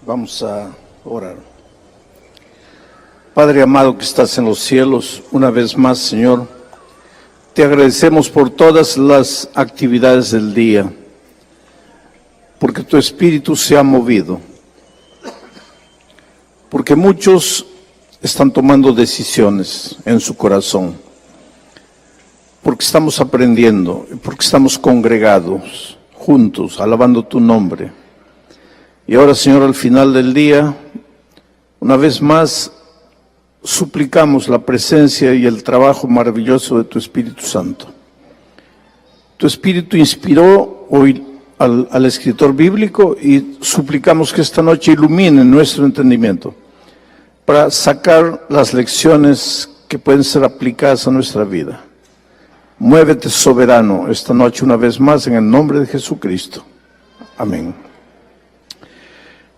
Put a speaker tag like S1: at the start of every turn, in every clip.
S1: Vamos a orar. Padre amado que estás en los cielos, una vez más, Señor, te agradecemos por todas las actividades del día, porque tu Espíritu se ha movido, porque muchos están tomando decisiones en su corazón, porque estamos aprendiendo, porque estamos congregados, juntos, alabando tu nombre. Y ahora, Señor, al final del día, una vez más, suplicamos la presencia y el trabajo maravilloso de tu Espíritu Santo. Tu Espíritu inspiró hoy al escritor bíblico y suplicamos que esta noche ilumine nuestro entendimiento para sacar las lecciones que pueden ser aplicadas a nuestra vida. Muévete soberano esta noche una vez más en el nombre de Jesucristo. Amén.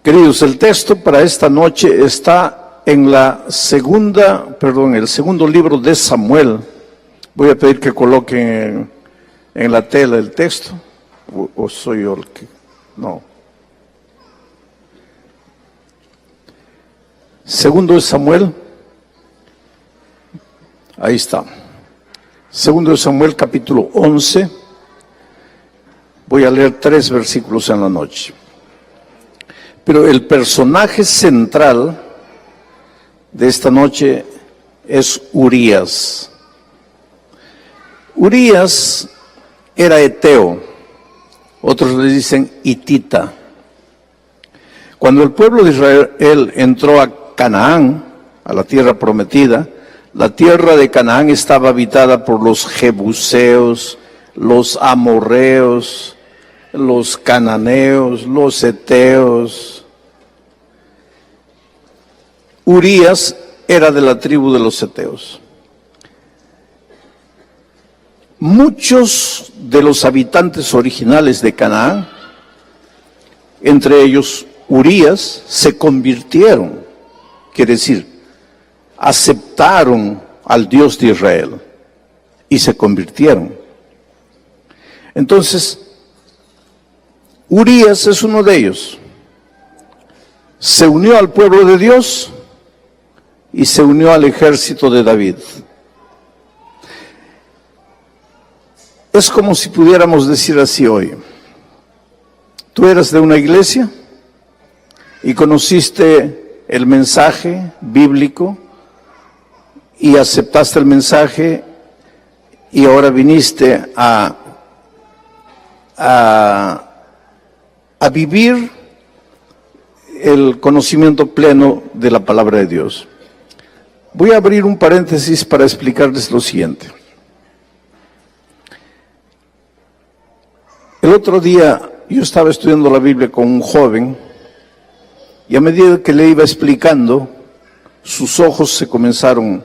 S1: Queridos, el texto para esta noche está en el segundo libro de Samuel. Voy a pedir que coloquen en la tela el texto. ¿O soy yo el que? No. Segundo de Samuel. Ahí está. Segundo de Samuel, capítulo 11. Voy a leer 3 versículos en la noche. Pero el personaje central de esta noche es Urías. Urías era eteo, otros le dicen hitita. Cuando el pueblo de Israel entró a Canaán, a la tierra prometida, la tierra de Canaán estaba habitada por los jebuseos, los amorreos, los cananeos, los heteos. Urías era de la tribu de los heteos. Muchos de los habitantes originales de Canaán, entre ellos Urías, se convirtieron, quiere decir, aceptaron al Dios de Israel y se convirtieron. Entonces, Urías es uno de ellos. Se unió al pueblo de Dios y se unió al ejército de David. Es como si pudiéramos decir así hoy: tú eras de una iglesia y conociste el mensaje bíblico y aceptaste el mensaje y ahora viniste a vivir el conocimiento pleno de la palabra de Dios. Voy a abrir un paréntesis para explicarles lo siguiente. El otro día yo estaba estudiando la Biblia con un joven y a medida que le iba explicando, sus ojos se comenzaron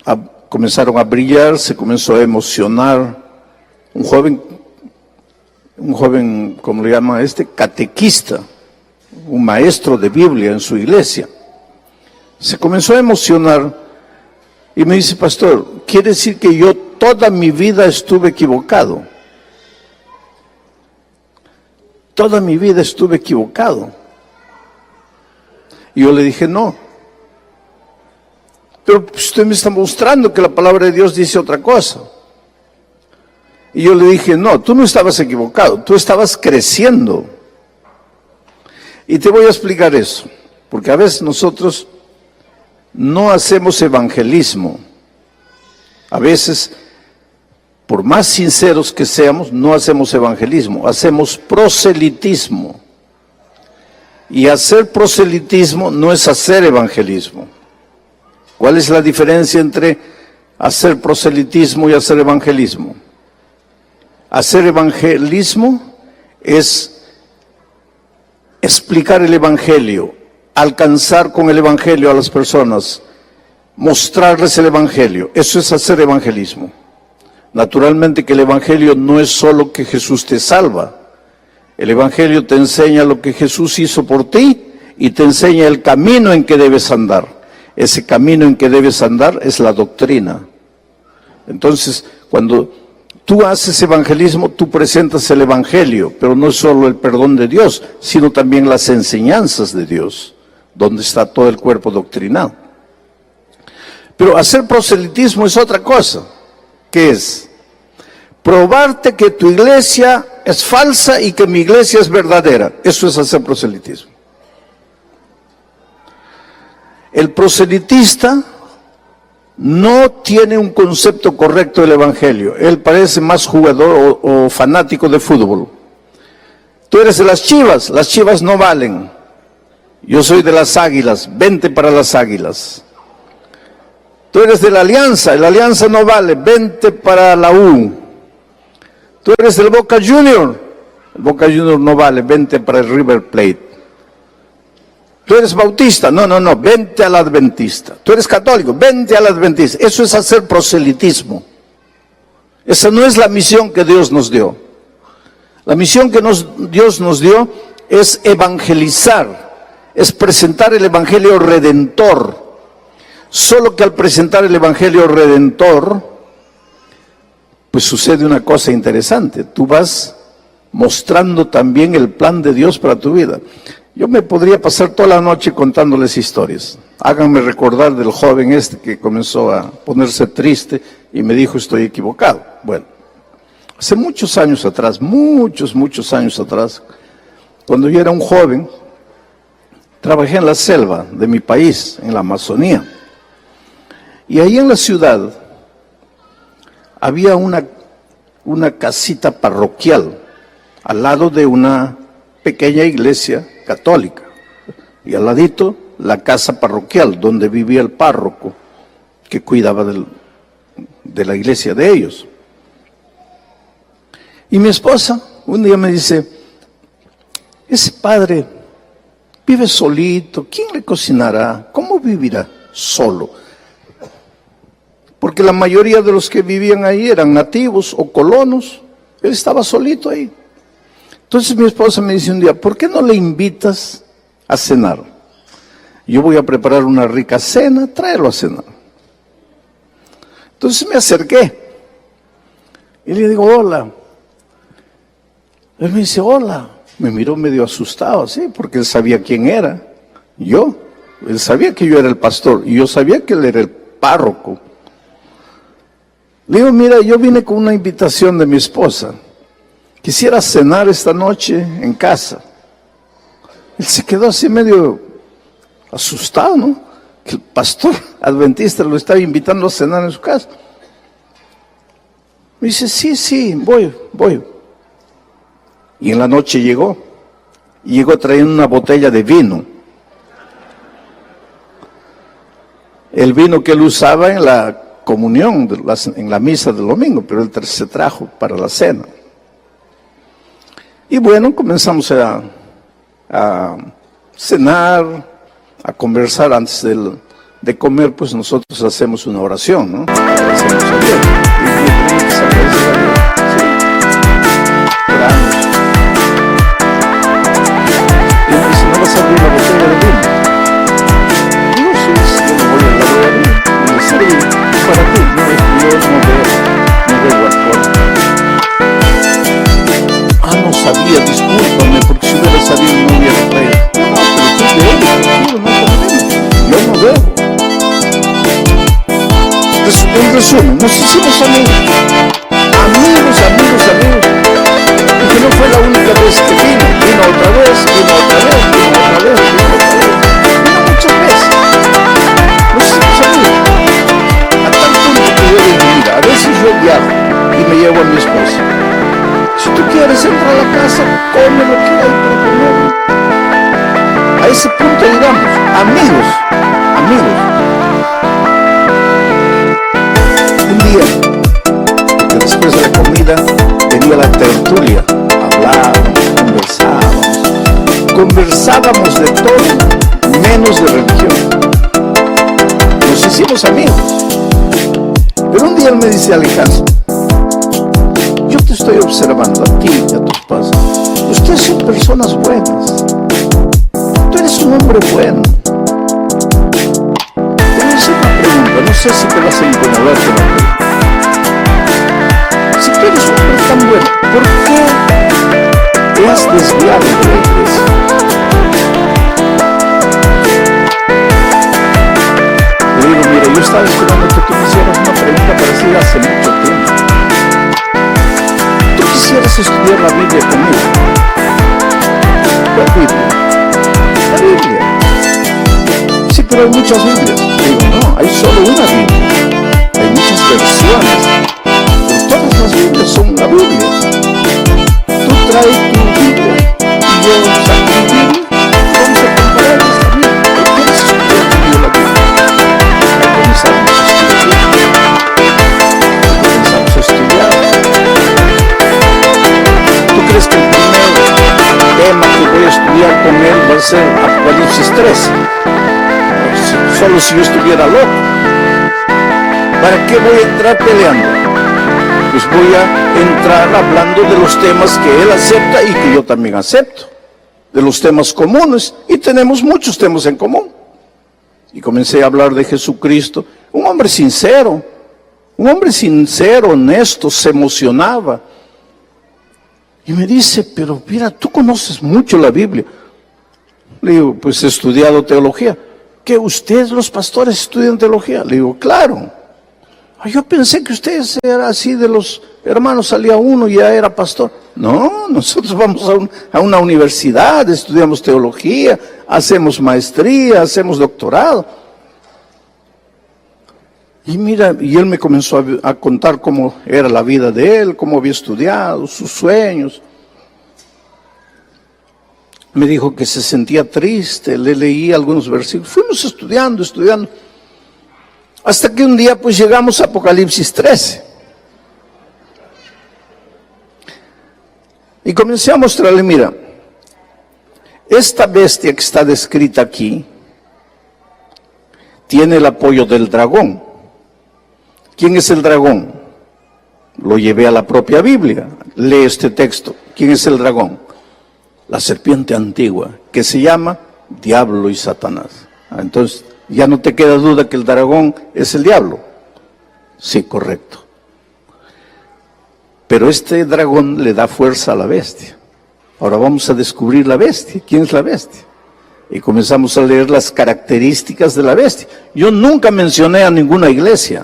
S1: a brillar, se comenzó a emocionar. Un joven, ¿cómo le llama catequista, un maestro de Biblia en su iglesia. Se comenzó a emocionar y me dice: pastor, quiere decir que yo toda mi vida estuve equivocado. Toda mi vida estuve equivocado. Y yo le dije: no. Pero usted me está mostrando que la palabra de Dios dice otra cosa. Y yo le dije: no, tú no estabas equivocado, tú estabas creciendo. Y te voy a explicar eso, porque a veces nosotros no hacemos evangelismo. A veces, por más sinceros que seamos, no hacemos evangelismo, hacemos proselitismo. Y hacer proselitismo no es hacer evangelismo. ¿Cuál es la diferencia entre hacer proselitismo y hacer evangelismo? Hacer evangelismo es explicar el evangelio, alcanzar con el evangelio a las personas, mostrarles el evangelio. Eso es hacer evangelismo. Naturalmente que el evangelio no es solo que Jesús te salva. El evangelio te enseña lo que Jesús hizo por ti y te enseña el camino en que debes andar. Ese camino en que debes andar es la doctrina. Entonces, cuando Tú haces evangelismo, tú presentas el evangelio, pero no es solo el perdón de Dios, sino también las enseñanzas de Dios, donde está todo el cuerpo doctrinal. Pero hacer proselitismo es otra cosa. ¿Qué es? Probarte que tu iglesia es falsa y que mi iglesia es verdadera. Eso es hacer proselitismo. El proselitista no tiene un concepto correcto del evangelio. Él parece más jugador o fanático de fútbol. Tú eres de las Chivas no valen. Yo soy de las Águilas, vente para las Águilas. Tú eres de la Alianza no vale, vente para la U. Tú eres del Boca Junior, el Boca Junior no vale, vente para el River Plate. Tú eres bautista, no, vente al adventista. Tú eres católico, vente al adventista. Eso es hacer proselitismo. Esa no es la misión que Dios nos dio. La misión que Dios nos dio es evangelizar, es presentar el evangelio redentor. Solo que al presentar el evangelio redentor, pues sucede una cosa interesante. Tú vas mostrando también el plan de Dios para tu vida. Yo me podría pasar toda la noche contándoles historias. Háganme recordar del joven este que comenzó a ponerse triste y me dijo estoy equivocado. Bueno, hace muchos años atrás, muchos años atrás, cuando yo era un joven, trabajé en la selva de mi país, en la Amazonía. Y ahí en la ciudad había una casita parroquial al lado de una pequeña iglesia católica. Y al ladito la casa parroquial donde vivía el párroco que cuidaba de la iglesia de ellos. Y mi esposa un día me dice, ese padre vive solito, ¿quién le cocinará? ¿Cómo vivirá solo? Porque la mayoría de los que vivían ahí eran nativos o colonos, él estaba solito ahí. Entonces mi esposa me dice un día, ¿por qué no le invitas a cenar? Yo voy a preparar una rica cena, tráelo a cenar. Entonces me acerqué y le digo, hola. Él me dice, hola. Me miró medio asustado, así, porque él sabía quién era. Yo. Él sabía que yo era el pastor y yo sabía que él era el párroco. Le digo, mira, yo vine con una invitación de mi esposa. Quisiera cenar esta noche en casa. Él se quedó así medio asustado, ¿no? Que el pastor adventista lo estaba invitando a cenar en su casa. Me dice, sí, voy. Y en la noche llegó trayendo una botella de vino. El vino que él usaba en la comunión, en la misa del domingo, pero él se trajo para la cena. Y bueno, comenzamos a cenar, a conversar antes de comer, pues nosotros hacemos una oración, ¿no? Hacemos a Dios. Y me dice, ¿no vas a abrir la botella de vino? Digo, sí, yo no voy a abrir. Y me dice, para ti, no bebo alcohol. No sabía, discúlpame, porque si hubiera sabido no hubiera traído. No, pero tú bebes, yo no bebo. En resumen, nos hicimos amigos. Porque no fue la única vez que vino otra vez. Vino muchas veces. Nos hicimos amigos. A tal punto que yo digo, mira, a veces yo viajo y me llevo a mi esposa. Si tú quieres entrar a la casa, come lo que hay para comer. A ese punto llegamos, amigos. Un día, que después de la comida, venía la tertulia. Hablábamos, conversábamos de todo, menos de religión. Nos hicimos amigos. Pero un día él me dice, Alejandro, yo te estoy observando a ti y a tus padres. Ustedes son personas buenas. Tú eres un hombre bueno. Te voy a hacer una pregunta. No sé si te vas a incomodar con la pregunta. Si tú tú eres un hombre tan bueno, ¿por qué te has desviado de la iglesia? Le digo, mira, yo estaba esperando que tú me hicieras una pregunta parecida hace mucho tiempo. ¿Tú quisieras estudiar la Biblia conmigo? ¿Cuál Biblia? La Biblia. Sí, pero hay muchas Biblias. Le digo, no, hay solo una Biblia. Hay muchas versiones, pero todas las Biblias son la Biblia. Tú traes tu Biblia y yo saco mi Biblia. Vamos a comparar esta Biblia. ¿Qué quieres estudiar conmigo la Biblia? Comenzamos a estudiar. ¿Tú crees que el primer tema que voy a estudiar con él va a ser Apocalipsis 13? Solo si yo estuviera loco. ¿Para qué voy a entrar peleando? Pues voy a entrar hablando de los temas que él acepta y que yo también acepto. De los temas comunes. Y tenemos muchos temas en común. Y comencé a hablar de Jesucristo. Un hombre sincero, honesto, se emocionaba. Y me dice, pero mira, tú conoces mucho la Biblia. Le digo, pues he estudiado teología. ¿Que ustedes los pastores estudian teología? Le digo, claro. Yo pensé que ustedes eran así de los hermanos, salía uno y ya era pastor. No, nosotros vamos a una universidad, estudiamos teología, hacemos maestría, hacemos doctorado. Y mira, y él me comenzó a contar cómo era la vida de él, cómo había estudiado, sus sueños. Me dijo que se sentía triste, le leí algunos versículos. Fuimos estudiando. Hasta que un día pues llegamos a Apocalipsis 13. Y comencé a mostrarle, mira, esta bestia que está descrita aquí tiene el apoyo del dragón. ¿Quién es el dragón? Lo llevé a la propia Biblia. Lee este texto. ¿Quién es el dragón? La serpiente antigua, que se llama Diablo y Satanás. Entonces, ya no te queda duda que el dragón es el diablo. Sí, correcto. Pero este dragón le da fuerza a la bestia. Ahora vamos a descubrir la bestia. ¿Quién es la bestia? Y comenzamos a leer las características de la bestia. Yo nunca mencioné a ninguna iglesia.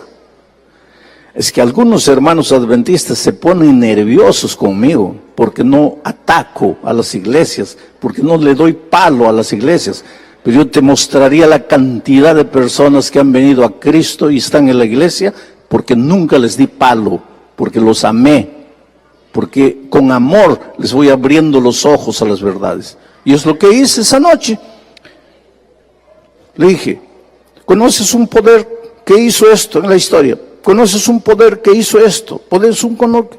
S1: Es que algunos hermanos adventistas se ponen nerviosos conmigo porque no ataco a las iglesias, porque no le doy palo a las iglesias. Pero yo te mostraría la cantidad de personas que han venido a Cristo y están en la iglesia porque nunca les di palo, porque los amé, porque con amor les voy abriendo los ojos a las verdades. Y es lo que hice esa noche. Le dije, ¿conoces un poder que hizo esto en la historia? ¿Conoces un poder que hizo esto? ¿Poder un conor?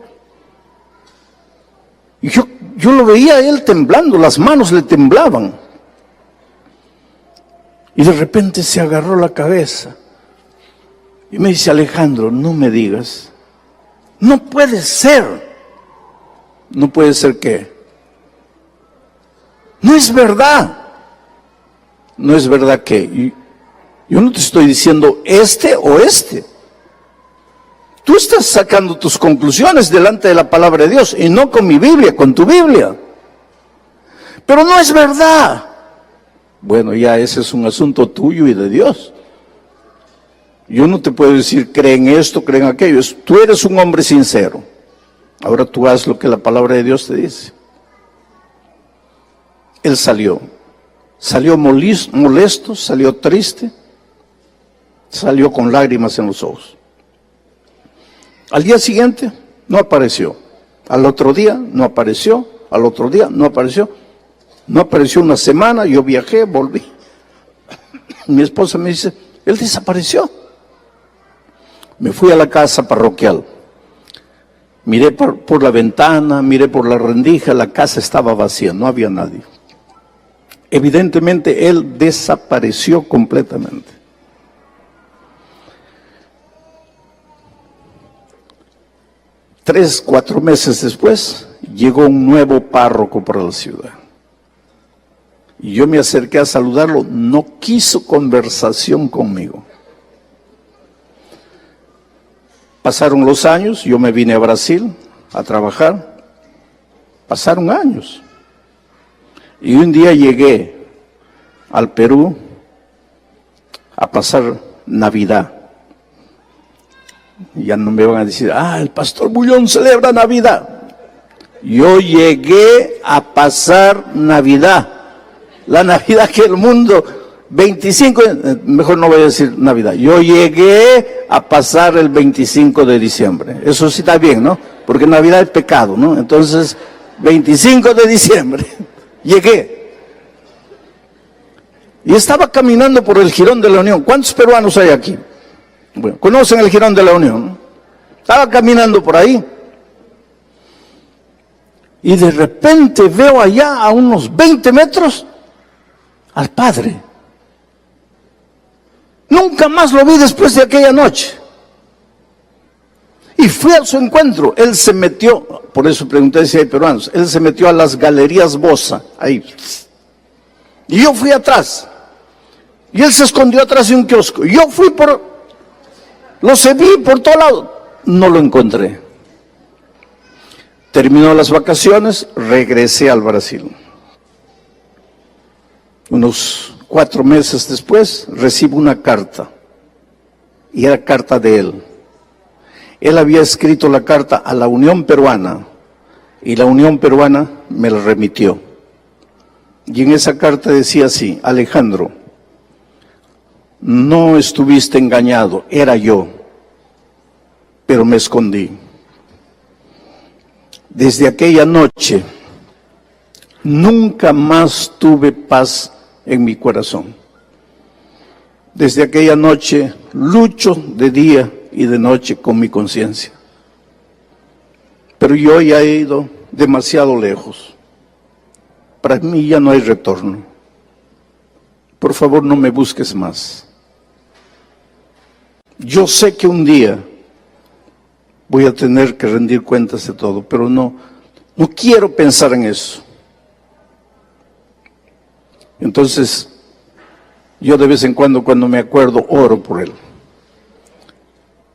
S1: Y yo lo veía a él temblando, las manos le temblaban. Y de repente se agarró la cabeza. Y me dice, Alejandro, no me digas. No puede ser. ¿No puede ser qué? No es verdad. No es verdad que. Yo no te estoy diciendo este o este. Tú estás sacando tus conclusiones delante de la palabra de Dios y no con mi Biblia, con tu Biblia. Pero no es verdad. Bueno, ya ese es un asunto tuyo y de Dios. Yo no te puedo decir, creen esto, creen aquello. Tú eres un hombre sincero. Ahora tú haz lo que la palabra de Dios te dice. Él salió molesto, salió triste, salió con lágrimas en los ojos. Al día siguiente no apareció, al otro día no apareció, al otro día no apareció. No apareció una semana, yo viajé, volví. Mi esposa me dice, él desapareció. Me fui a la casa parroquial. Miré por la ventana, miré por la rendija, la casa estaba vacía, no había nadie. Evidentemente él desapareció completamente. Tres, 4 meses después, llegó un nuevo párroco para la ciudad. Y yo me acerqué a saludarlo, no quiso conversación conmigo. Pasaron los años, yo me vine a Brasil, a trabajar. Pasaron años. Y un día llegué al Perú a pasar Navidad. Ya no me van a decir, el pastor Bullón celebra Navidad. Yo llegué a pasar Navidad. La Navidad que el mundo, 25, mejor no voy a decir Navidad. Yo llegué a pasar el 25 de diciembre. Eso sí está bien, ¿no? Porque Navidad es pecado, ¿no? Entonces, 25 de diciembre, llegué. Y estaba caminando por el Jirón de la Unión. ¿Cuántos peruanos hay aquí? Bueno, ¿conocen el Jirón de la Unión? Estaba caminando por ahí. Y de repente veo allá a unos 20 metros al padre. Nunca más lo vi después de aquella noche. Y fui a su encuentro. Él se metió, por eso pregunté si hay peruanos, él se metió a las galerías Bosa, ahí. Y yo fui atrás. Y él se escondió atrás de un kiosco. Yo fui lo seguí por todo lado. No lo encontré. Terminó las vacaciones, regresé al Brasil. Unos 4 meses después, recibo una carta. Y era carta de él. Él había escrito la carta a la Unión Peruana. Y la Unión Peruana me la remitió. Y en esa carta decía así: Alejandro, no estuviste engañado, era yo, pero me escondí. Desde aquella noche, nunca más tuve paz en mi corazón. Desde aquella noche, lucho de día y de noche con mi conciencia. Pero yo ya he ido demasiado lejos. Para mí ya no hay retorno. Por favor, no me busques más. Yo sé que un día voy a tener que rendir cuentas de todo, pero no quiero pensar en eso. Entonces, yo de vez en cuando me acuerdo, oro por él.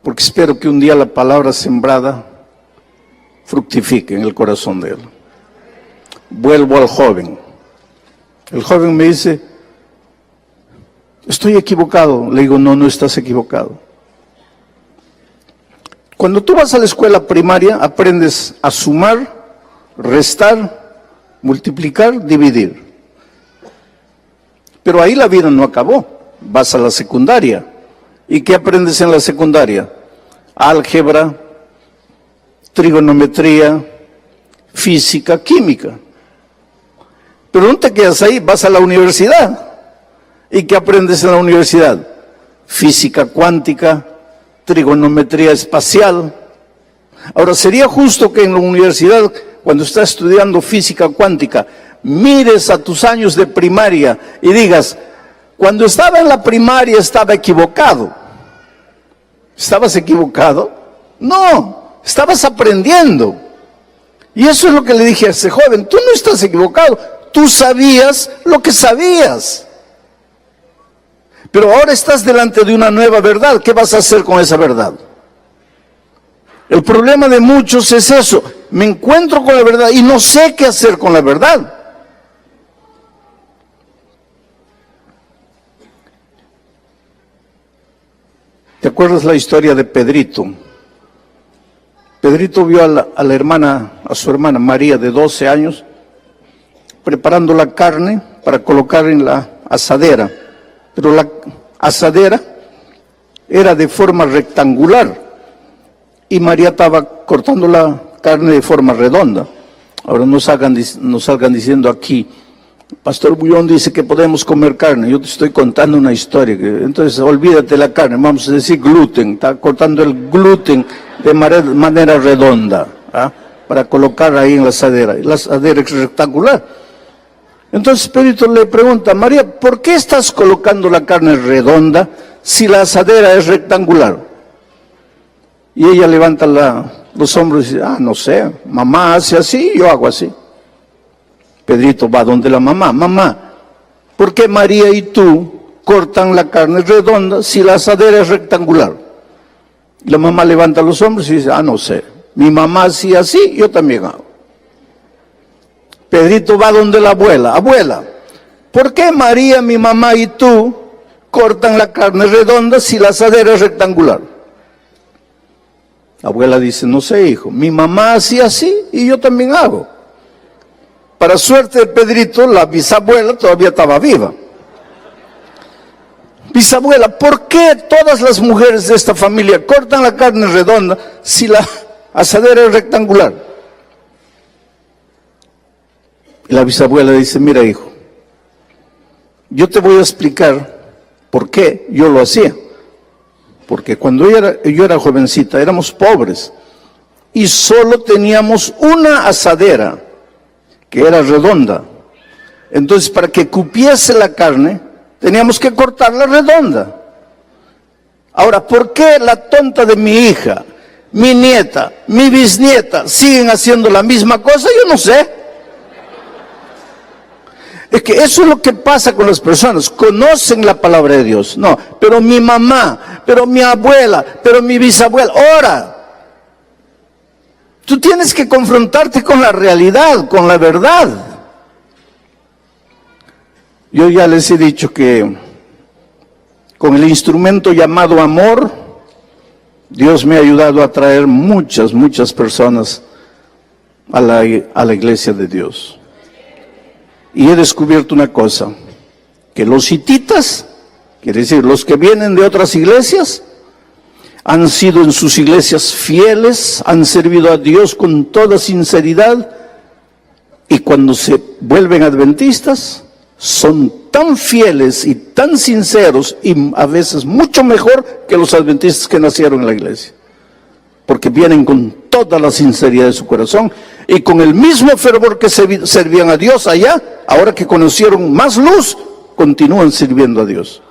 S1: Porque espero que un día la palabra sembrada fructifique en el corazón de él. Vuelvo al joven. El joven me dice, estoy equivocado. Le digo, no estás equivocado. Cuando tú vas a la escuela primaria, aprendes a sumar, restar, multiplicar, dividir. Pero ahí la vida no acabó. Vas a la secundaria. ¿Y qué aprendes en la secundaria? Álgebra, trigonometría, física, química. Pero no te quedas ahí, vas a la universidad. ¿Y qué aprendes en la universidad? Física cuántica, trigonometría espacial. Ahora, sería justo que en la universidad, cuando estás estudiando física cuántica, mires a tus años de primaria y digas, cuando estaba en la primaria estaba equivocado. ¿Estabas equivocado? No, estabas aprendiendo. Y eso es lo que le dije a ese joven, tú no estás equivocado, tú sabías lo que sabías. Pero ahora estás delante de una nueva verdad, ¿qué vas a hacer con esa verdad? El problema de muchos es eso, me encuentro con la verdad y no sé qué hacer con la verdad. ¿Te acuerdas la historia de Pedrito? Pedrito vio a su hermana María de 12 años preparando la carne para colocar en la asadera. Pero la asadera era de forma rectangular y María estaba cortando la carne de forma redonda. Ahora no salgan diciendo aquí, Pastor Bullón dice que podemos comer carne. Yo te estoy contando una historia. Entonces, olvídate de la carne. Vamos a decir gluten. Está cortando el gluten de manera redonda, para colocar ahí en la asadera. La asadera es rectangular. Entonces, Pedrito le pregunta, María, ¿por qué estás colocando la carne redonda si la asadera es rectangular? Y ella levanta los hombros y dice, no sé, mamá hace así, yo hago así. Pedrito va donde la mamá, mamá, ¿por qué María y tú cortan la carne redonda si la asadera es rectangular? La mamá levanta los hombros y dice, no sé, Mi mamá hacía así, yo también hago. Pedrito va donde la abuela. Abuela, ¿por qué María, mi mamá y tú cortan la carne redonda si la asadera es rectangular? La abuela dice, no sé, hijo, mi mamá hacía así y yo también hago. Para suerte de Pedrito, la bisabuela todavía estaba viva. Bisabuela, ¿por qué todas las mujeres de esta familia cortan la carne redonda si la asadera es rectangular? Y la bisabuela dice, mira hijo, yo te voy a explicar por qué yo lo hacía. Porque cuando yo era jovencita, éramos pobres y solo teníamos una asadera que era redonda. Entonces, para que cupiese la carne, teníamos que cortarla redonda. Ahora, ¿por qué la tonta de mi hija, mi nieta, mi bisnieta siguen haciendo la misma cosa? Yo no sé. Es que eso es lo que pasa con las personas, conocen la palabra de Dios. No, pero mi mamá, pero mi abuela, pero mi bisabuela. Ahora, tú tienes que confrontarte con la realidad, con la verdad. Yo ya les he dicho que con el instrumento llamado amor, Dios me ha ayudado a traer muchas personas a la iglesia de Dios. Y he descubierto una cosa, que los hititas, quiere decir los que vienen de otras iglesias, han sido en sus iglesias fieles, han servido a Dios con toda sinceridad, y cuando se vuelven adventistas, son tan fieles y tan sinceros, y a veces mucho mejor que los adventistas que nacieron en la iglesia. Porque vienen con toda la sinceridad de su corazón y con el mismo fervor que servían a Dios allá, ahora que conocieron más luz, continúan sirviendo a Dios.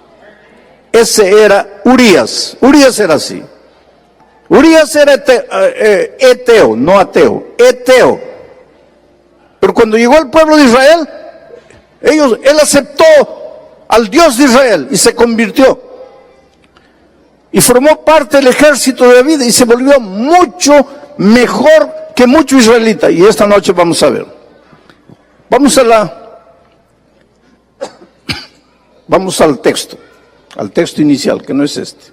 S1: Ese era Urías. Urías era así. Urías era eteo, no ateo, eteo. Pero cuando llegó al pueblo de Israel, él aceptó al Dios de Israel y se convirtió. Y formó parte del ejército de David y se volvió mucho mejor que mucho israelita. Y esta noche vamos a ver. Vamos al texto inicial, que no es este.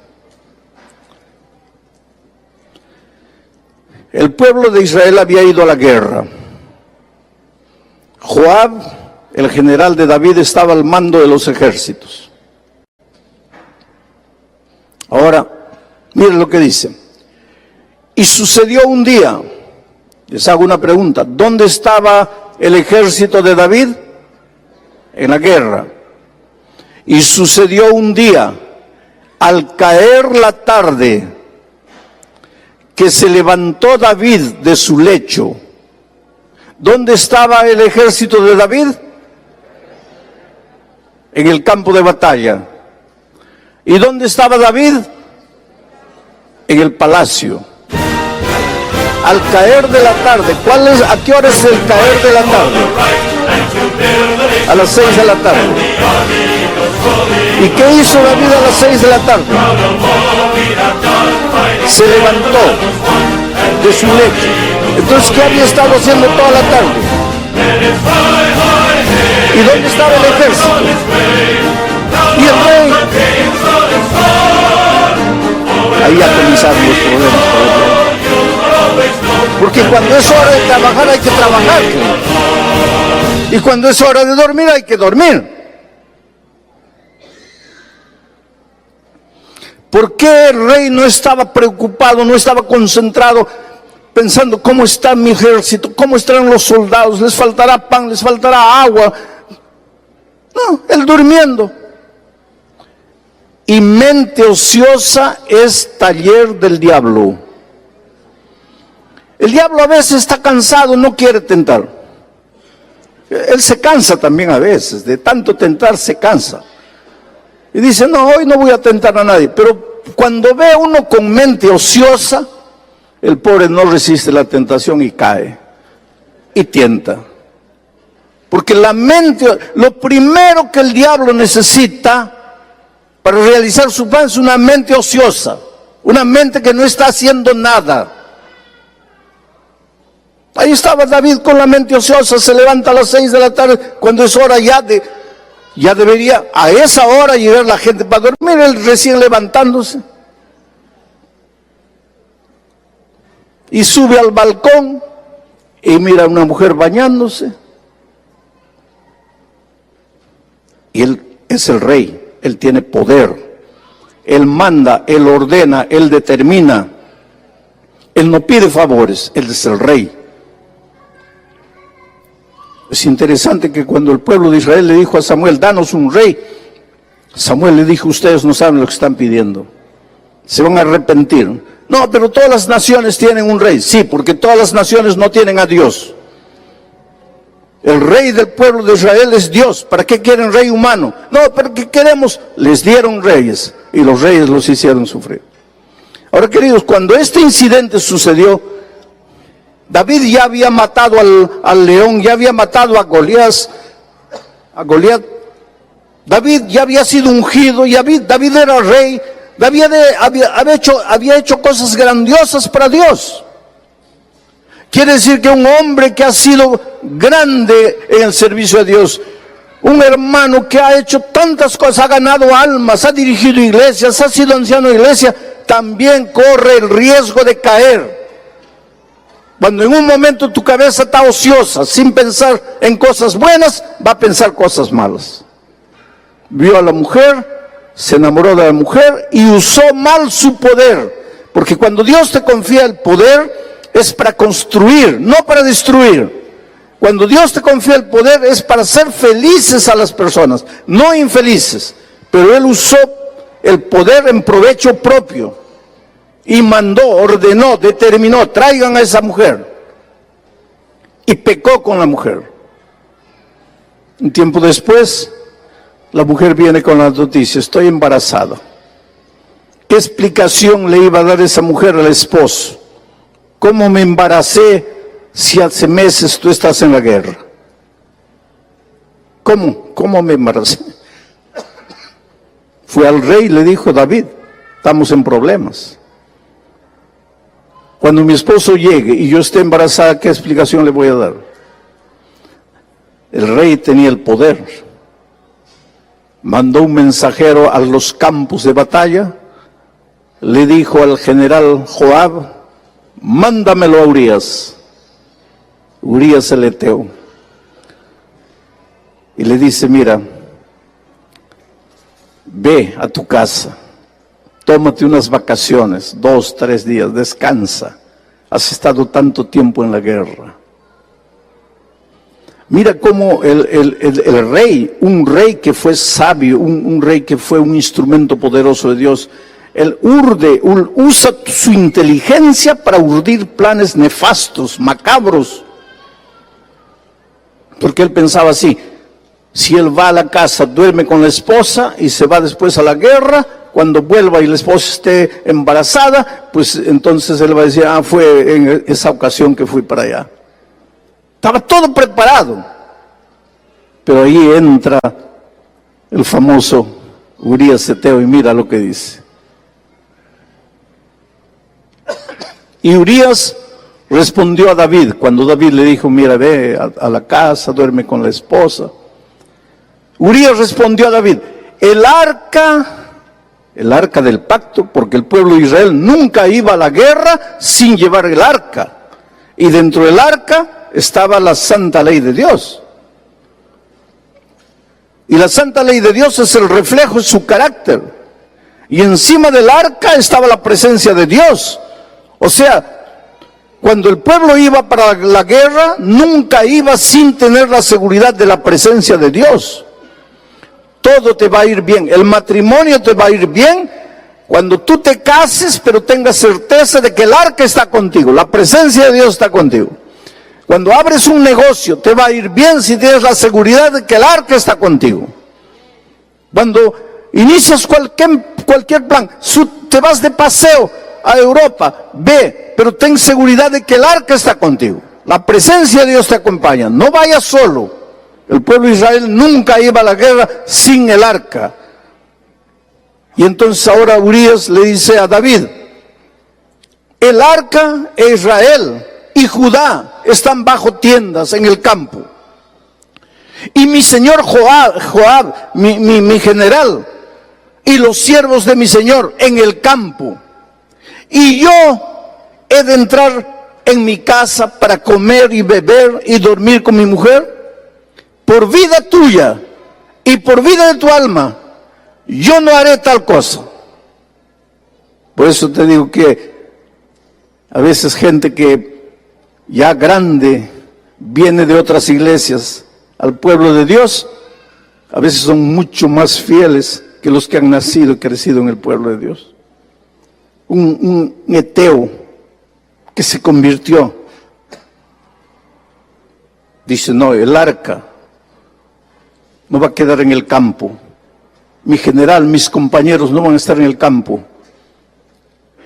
S1: El pueblo de Israel había ido a la guerra. Joab, el general de David, estaba al mando de los ejércitos. Ahora, miren lo que dice. Y sucedió un día, les hago una pregunta, ¿dónde estaba el ejército de David? En la guerra. Y sucedió un día, al caer la tarde, que se levantó David de su lecho. ¿Dónde estaba el ejército de David? En el campo de batalla. ¿Y dónde estaba David? En el palacio. Al caer de la tarde. ¿A qué hora es el caer de la tarde? A las 6 de la tarde. ¿Y qué hizo David a las 6 de la tarde? Se levantó de su lecho. Entonces, ¿qué había estado haciendo toda la tarde? ¿Y dónde estaba el ejército? ¿Y el rey? Ahí ya comenzaron los problemas. Porque cuando es hora de trabajar hay que trabajar. Y cuando es hora de dormir hay que dormir. ¿Por qué el rey no estaba preocupado, no estaba concentrado, pensando cómo está mi ejército, cómo estarán los soldados, les faltará pan, les faltará agua? No, él durmiendo. Y mente ociosa es taller del diablo. El diablo a veces está cansado, no quiere tentar. Él se cansa también a veces, de tanto tentar se cansa. Y dice, no, hoy no voy a tentar a nadie. Pero cuando ve a uno con mente ociosa, el pobre no resiste la tentación y cae. Y tienta. Porque la mente, lo primero que el diablo necesita para realizar su plan es una mente ociosa. Una mente que no está haciendo nada. Ahí estaba David con la mente ociosa, se levanta a las 6 de la tarde, cuando es hora ya debería a esa hora llegar la gente para dormir, él recién levantándose. Y sube al balcón y mira a una mujer bañándose. Y él es el rey, él tiene poder, él manda, él ordena, él determina, él no pide favores, él es el rey. Es interesante que cuando el pueblo de Israel le dijo a Samuel, danos un rey, Samuel le dijo, ustedes no saben lo que están pidiendo, se van a arrepentir. No, pero todas las naciones tienen un rey. Sí, porque todas las naciones no tienen a Dios. El rey del pueblo de Israel es Dios. ¿Para qué quieren rey humano? No, pero ¿qué queremos? Les dieron reyes y los reyes los hicieron sufrir. Ahora, queridos, cuando este incidente sucedió, David ya había matado al león, ya había matado a Goliat. David ya había sido ungido, David era rey. David había hecho cosas grandiosas para Dios. Quiere decir que un hombre que ha sido grande en el servicio de Dios, un hermano que ha hecho tantas cosas, ha ganado almas, ha dirigido iglesias, ha sido anciano de iglesia, también corre el riesgo de caer. Cuando en un momento tu cabeza está ociosa, sin pensar en cosas buenas, va a pensar cosas malas. Vio a la mujer, se enamoró de la mujer y usó mal su poder. Porque cuando Dios te confía el poder, es para construir, no para destruir. Cuando Dios te confía el poder, es para hacer felices a las personas, no infelices. Pero Él usó el poder en provecho propio. Y mandó, ordenó, determinó, traigan a esa mujer. Y pecó con la mujer. Un tiempo después, la mujer viene con la noticia, estoy embarazada. ¿Qué explicación le iba a dar esa mujer al esposo? ¿Cómo me embaracé si hace meses tú estás en la guerra? ¿Cómo me embaracé? Fue al rey y le dijo, David, estamos en problemas. Cuando mi esposo llegue y yo esté embarazada, ¿qué explicación le voy a dar? El rey tenía el poder. Mandó un mensajero a los campos de batalla, le dijo al general Joab, mándamelo a Urías el Eteo, y le dice, mira, ve a tu casa, tómate unas vacaciones, 2, 3 días, descansa, has estado tanto tiempo en la guerra. Mira cómo el rey, un rey que fue sabio, un rey que fue un instrumento poderoso de Dios, él usa su inteligencia para urdir planes nefastos, macabros. Porque él pensaba así, si él va a la casa, duerme con la esposa y se va después a la guerra, cuando vuelva y la esposa esté embarazada, pues entonces él va a decir, fue en esa ocasión que fui para allá. Estaba todo preparado. Pero ahí entra el famoso Urías Eteo y mira lo que dice. Y Urías respondió a David, cuando David le dijo, mira, ve a la casa, duerme con la esposa. Urías respondió a David, el arca del pacto, porque el pueblo de Israel nunca iba a la guerra sin llevar el arca. Y dentro del arca estaba la santa ley de Dios. Y la santa ley de Dios es el reflejo de su carácter. Y encima del arca estaba la presencia de Dios. O sea, cuando el pueblo iba para la guerra, nunca iba sin tener la seguridad de la presencia de Dios. Todo te va a ir bien. El matrimonio te va a ir bien cuando tú te cases, pero tengas certeza de que el arca está contigo. La presencia de Dios está contigo. Cuando abres un negocio, te va a ir bien si tienes la seguridad de que el arca está contigo. Cuando inicias cualquier plan, te vas de paseo a Europa, ve, pero ten seguridad de que el arca está contigo. La presencia de Dios te acompaña. No vayas solo. El pueblo de Israel nunca iba a la guerra sin el arca. Y entonces ahora Urías le dice a David, el arca es Israel. y Judá están bajo tiendas en el campo. Y mi señor Joab, mi general, y los siervos de mi señor en el campo. Y yo he de entrar en mi casa para comer y beber y dormir con mi mujer. Por vida tuya y por vida de tu alma, yo no haré tal cosa. Por eso te digo que a veces gente que ya grande viene de otras iglesias al pueblo de Dios, a veces son mucho más fieles que los que han nacido y crecido en el pueblo de Dios. Un eteo que se convirtió, dice, no, el arca no va a quedar en el campo. Mi general, mis compañeros no van a estar en el campo.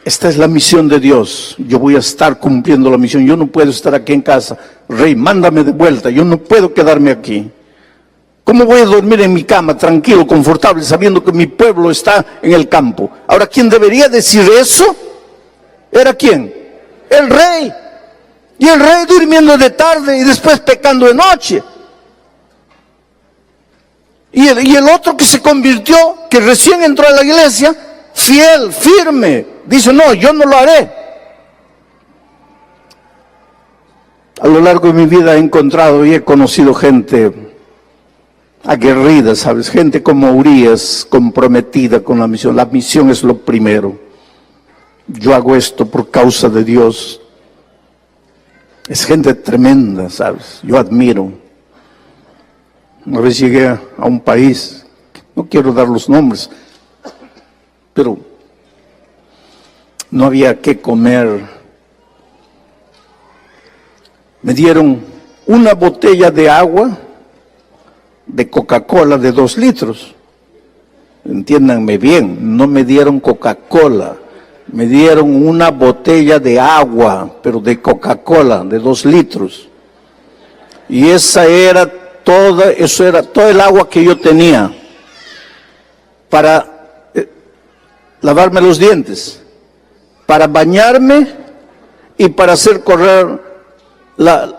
S1: Esta es la misión de Dios. Yo voy a estar cumpliendo la misión. Yo no puedo estar aquí en casa. Rey, mándame de vuelta. Yo no puedo quedarme aquí. ¿Cómo voy a dormir en mi cama, tranquilo, confortable, sabiendo que mi pueblo está en el campo? Ahora, ¿quién debería decir eso? ¿Era quién? El rey. Y el rey durmiendo de tarde y después pecando de noche. Y el otro que se convirtió, que recién entró a la iglesia, fiel, firme, dice, no, yo no lo haré. A lo largo de mi vida he encontrado y he conocido gente aguerrida, ¿sabes? Gente como Urias, comprometida con la misión. La misión es lo primero. Yo hago esto por causa de Dios. Es gente tremenda, ¿sabes? Yo admiro. Una vez llegué a un país, no quiero dar los nombres, pero no había qué comer. Me dieron una botella de agua, de Coca-Cola de 2 litros. Entiéndanme bien, no me dieron Coca-Cola, me dieron una botella de agua, pero de Coca-Cola de 2 litros. Y eso era todo el agua que yo tenía para lavarme los dientes, para bañarme y para hacer correr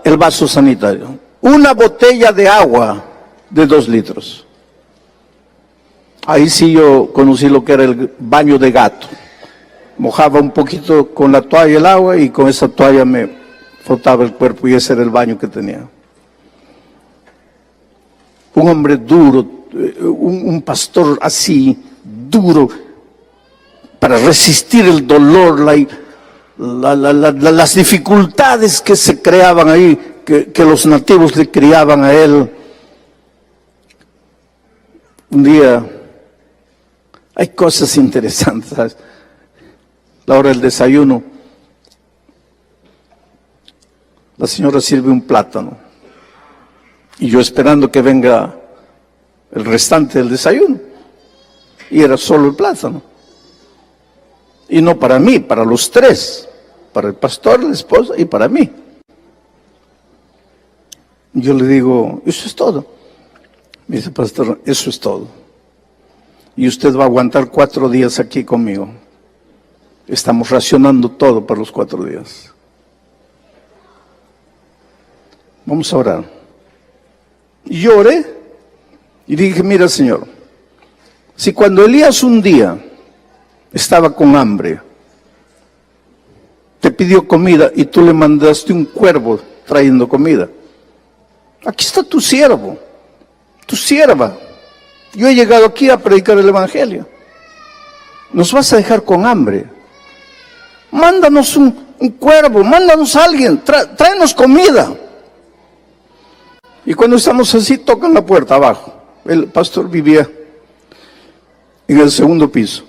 S1: el vaso sanitario. Una botella de agua de 2 litros. Ahí sí yo conocí lo que era el baño de gato. Mojaba un poquito con la toalla el agua y con esa toalla me frotaba el cuerpo y ese era el baño que tenía. Un hombre duro, un pastor así, duro, para resistir el dolor, las dificultades que se creaban ahí, que los nativos le criaban a él. Un día, hay cosas interesantes, ¿sabes? La hora del desayuno, la señora sirve un plátano. Y yo esperando que venga el restante del desayuno. Y era solo el plátano. Y no para mí, para los 3. Para el pastor, la esposa y para mí. Yo le digo, eso es todo. Me dice, pastor, eso es todo. Y usted va a aguantar 4 días aquí conmigo. Estamos racionando todo para los 4 días. Vamos a orar. Y yo oré y dije, mira Señor, si cuando Elías un día estaba con hambre, te pidió comida y tú le mandaste un cuervo trayendo comida, aquí está tu siervo, tu sierva. Yo he llegado aquí a predicar el evangelio. ¿Nos vas a dejar con hambre? Mándanos un cuervo, mándanos a alguien, tráenos comida. Y cuando estamos así, tocan la puerta abajo. El pastor vivía en el 2º piso.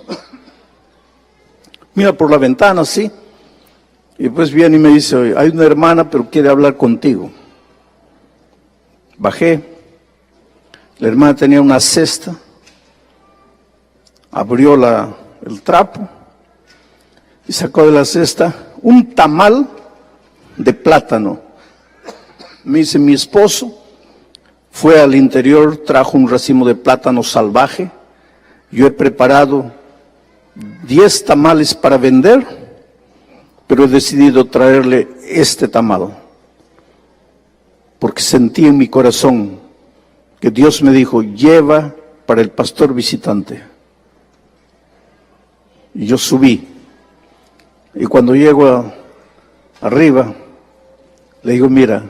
S1: Mira por la ventana, así. Y pues viene y me dice, oye, hay una hermana, pero quiere hablar contigo. Bajé. La hermana tenía una cesta. Abrió el trapo. Y sacó de la cesta un tamal de plátano. Me dice, mi esposo fue al interior, trajo un racimo de plátano salvaje. Yo he preparado 10 tamales para vender, pero he decidido traerle este tamal, porque sentí en mi corazón que Dios me dijo, lleva para el pastor visitante. Y yo subí, y cuando llego arriba, le digo, mira,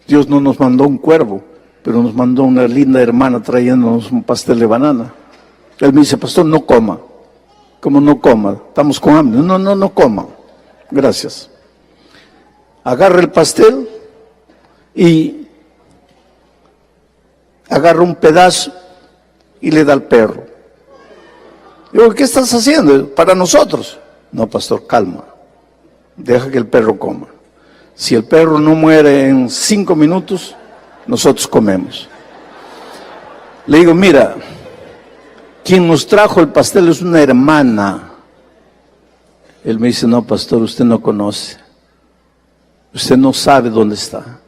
S1: Dios no nos mandó un cuervo, pero nos mandó una linda hermana trayéndonos un pastel de banana. Él me dice, pastor, no coma. ¿Cómo no coma? Estamos con hambre. No coma. Gracias. Agarra el pastel y agarra un pedazo y le da al perro. Digo, ¿qué estás haciendo? Para nosotros. No, pastor, calma. Deja que el perro coma. Si el perro no muere en 5 minutos, nosotros comemos. Le digo, mira, quien nos trajo el pastel es una hermana. Él me dice, no, pastor, usted no conoce. Usted no sabe dónde está.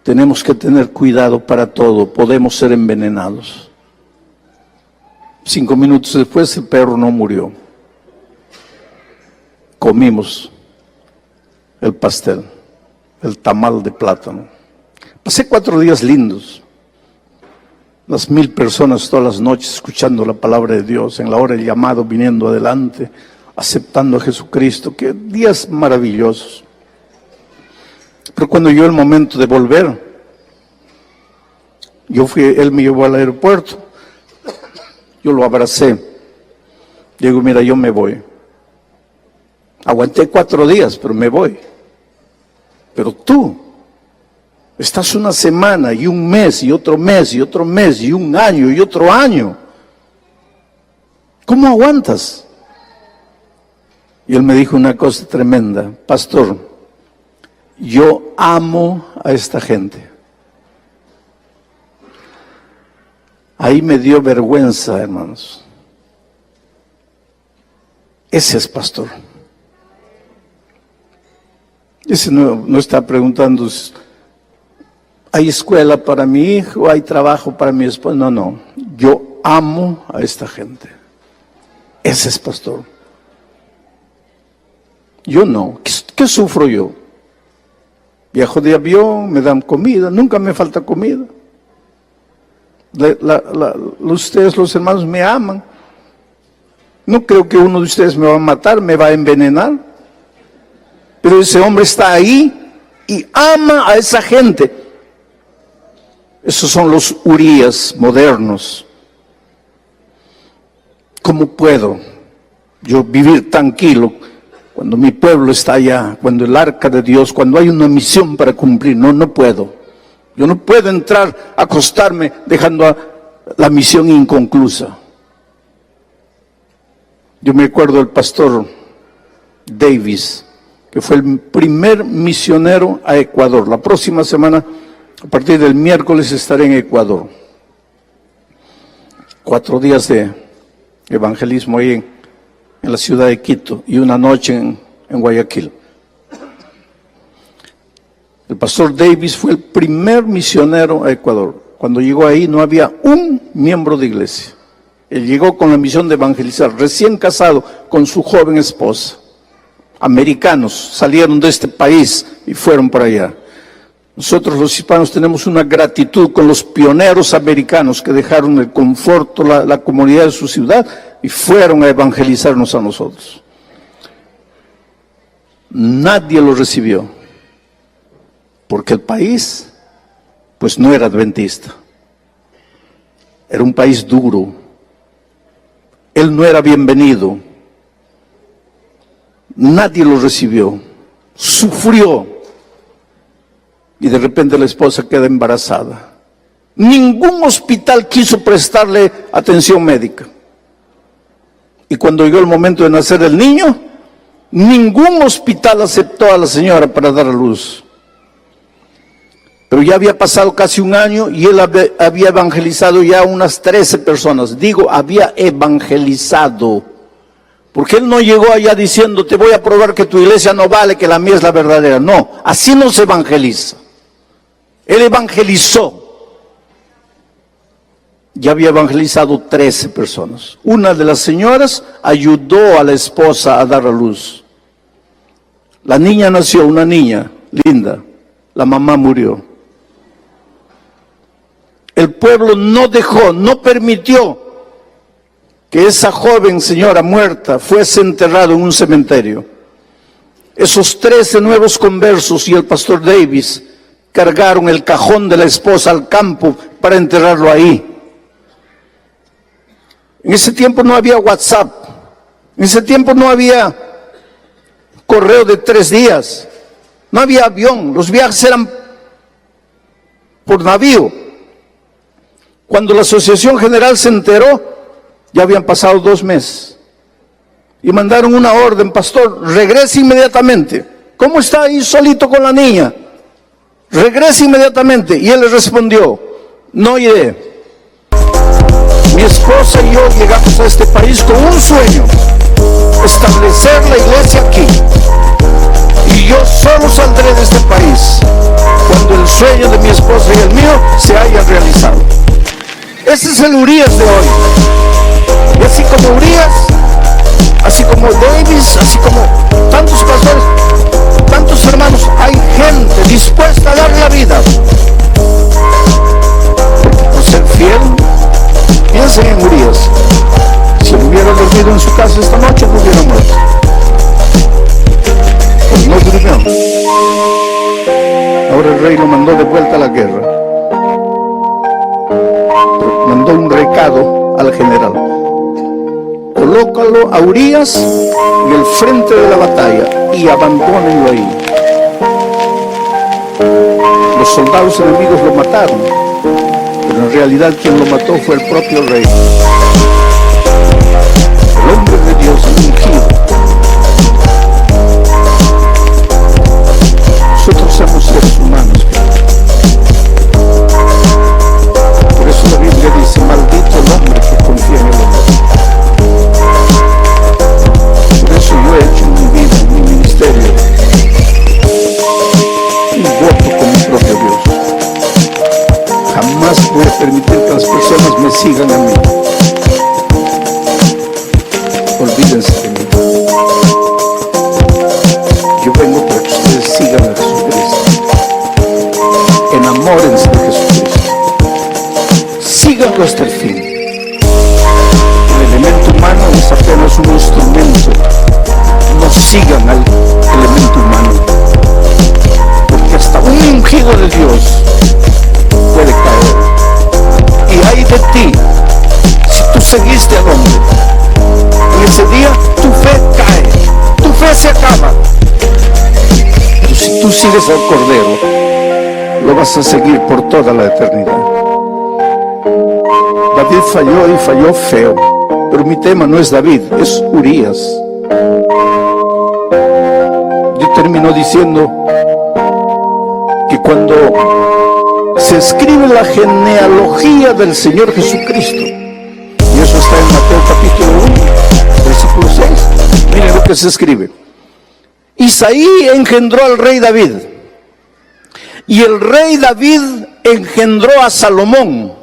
S1: Tenemos que tener cuidado para todo. Podemos ser envenenados. 5 minutos después el perro no murió. Comimos el pastel, el tamal de plátano. Pasé 4 días lindos. Las 1000 personas todas las noches escuchando la palabra de Dios, en la hora del llamado viniendo adelante, aceptando a Jesucristo. Qué días maravillosos. Pero cuando llegó el momento de volver, él me llevó al aeropuerto, yo lo abracé, digo, mira, yo me voy. Aguanté 4 días, pero me voy. Pero tú estás una semana y un mes y otro mes y otro mes y un año y otro año. ¿Cómo aguantas? Y él me dijo una cosa tremenda, pastor, yo amo a esta gente. Ahí me dio vergüenza, hermanos. Ese es pastor. Ese no está preguntando, ¿hay escuela para mi hijo? ¿Hay trabajo para mi esposa? No. Yo amo a esta gente. Ese es pastor. Yo no. ¿Qué sufro yo? Viajo de avión, me dan comida, nunca me falta comida. Ustedes, los hermanos, me aman. No creo que uno de ustedes me va a matar, me va a envenenar. Pero ese hombre está ahí y ama a esa gente. Esos son los Urías modernos. ¿Cómo puedo yo vivir tranquilo cuando mi pueblo está allá, cuando el arca de Dios, cuando hay una misión para cumplir? No puedo. Yo no puedo entrar, acostarme dejando la misión inconclusa. Yo me acuerdo del pastor Davis, que fue el primer misionero a Ecuador. La próxima semana, a partir del miércoles, estaré en Ecuador. 4 días de evangelismo ahí en la ciudad de Quito y una noche en Guayaquil. El pastor Davis fue el primer misionero a Ecuador. Cuando llegó ahí no había un miembro de iglesia. Él llegó con la misión de evangelizar, recién casado con su joven esposa. Americanos salieron de este país y fueron para allá. Nosotros los hispanos tenemos una gratitud con los pioneros americanos que dejaron el confort, la comunidad de su ciudad y fueron a evangelizarnos a nosotros. Nadie los recibió, porque el país, pues no era adventista. Era un país duro. Él no era bienvenido. Nadie lo recibió. Sufrió. Y de repente la esposa queda embarazada. Ningún hospital quiso prestarle atención médica. Y cuando llegó el momento de nacer el niño, ningún hospital aceptó a la señora para dar a luz. Pero ya había pasado casi un año y él había evangelizado ya unas 13 personas. Digo, había evangelizado. Porque él no llegó allá diciendo, te voy a probar que tu iglesia no vale, que la mía es la verdadera. No, así no se evangeliza. Él evangelizó. Ya había evangelizado 13 personas. Una de las señoras ayudó a la esposa a dar a luz. La niña nació, una niña linda. La mamá murió. El pueblo no dejó, no permitió que esa joven señora muerta fuese enterrada en un cementerio. Esos 13 nuevos conversos y el pastor Davis cargaron el cajón de la esposa al campo para enterrarlo ahí. En ese tiempo no había WhatsApp, en ese tiempo no había correo de 3 días, no había avión, los viajes eran por navío. Cuando la Asociación General se enteró, ya habían pasado 2 meses. Y mandaron una orden: pastor, regrese inmediatamente. ¿Cómo está ahí solito con la niña? Regrese inmediatamente. Y él le respondió: no iré. Mi esposa y yo llegamos a este país con un sueño: establecer la iglesia aquí. Y yo solo saldré de este país cuando el sueño de mi esposa y el mío se haya realizado. Ese es el Urias de hoy. Y así como Urias, así como Davis, así como tantos pastores, tantos hermanos, hay gente dispuesta a dar la vida por ser fiel. Piensen en Urias. Si él hubiera dormido en su casa esta noche, no hubiera muerto. Pues no durmió. Ahora el rey lo mandó de vuelta a la guerra. Mandó un recado al general: colócalo a Urias en el frente de la batalla y abandónenlo ahí. Los soldados enemigos lo mataron, pero en realidad quien lo mató fue el propio rey. El hombre de Dios ungido. Nosotros somos seres humanos. Por eso la Biblia dice: maldito el hombre que confía en el hombre. Por eso yo he hecho en mi vida, en mi ministerio, un voto con mi propio Dios. Jamás voy a permitir que las personas me sigan a mí. Olvídense de mí. Yo vengo para que ustedes sigan a Jesucristo. Enamórense de Jesucristo. Síganlo hasta el fin. El elemento humano es apenas un instrumento. No sigan al elemento humano, porque hasta un ungido de Dios puede caer. Y ay de ti si tú seguiste al hombre. En ese día tu fe cae, tu fe se acaba. Pero si tú sigues al Cordero, lo vas a seguir por toda la eternidad. David falló y falló feo, pero mi tema no es David, es Urias. Yo termino diciendo que cuando se escribe la genealogía del Señor Jesucristo, y eso está en Mateo capítulo 1, versículo 6, miren lo que se escribe: Isaí engendró al rey David, y el rey David engendró a Salomón.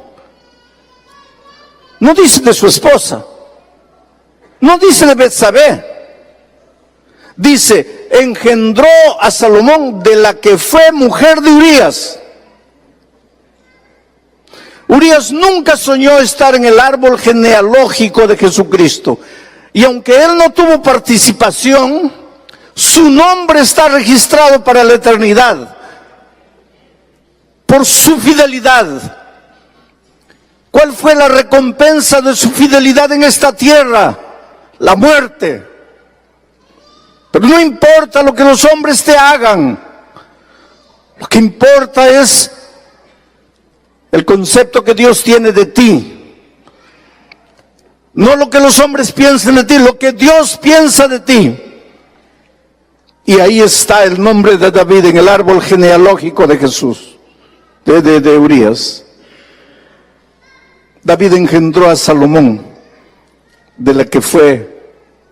S1: No dice de su esposa, no dice de Betsabé, dice engendró a Salomón de la que fue mujer de Urias. Urias nunca soñó estar en el árbol genealógico de Jesucristo, y aunque él no tuvo participación, su nombre está registrado para la eternidad por su fidelidad. ¿Cuál fue la recompensa de su fidelidad en esta tierra? La muerte. Pero no importa lo que los hombres te hagan, lo que importa es el concepto que Dios tiene de ti. No lo que los hombres piensen de ti, lo que Dios piensa de ti. Y ahí está el nombre de David en el árbol genealógico de Jesús, de Urias. David engendró a Salomón, de la que fue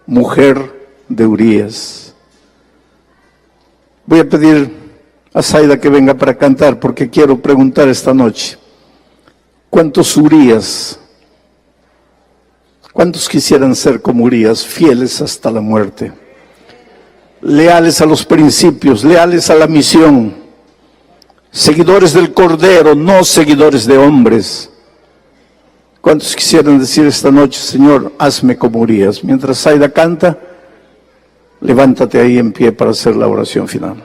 S1: mujer de Urias. Voy a pedir a Zaida que venga para cantar, porque quiero preguntar esta noche: ¿cuántos Urias, cuántos quisieran ser como Urias, fieles hasta la muerte? leales a los principios, leales a la misión, seguidores del Cordero, no seguidores de hombres. ¿Cuántos quisieran decir esta noche, Señor, hazme como Urias? Mientras Aida canta, levántate ahí en pie para hacer la oración final.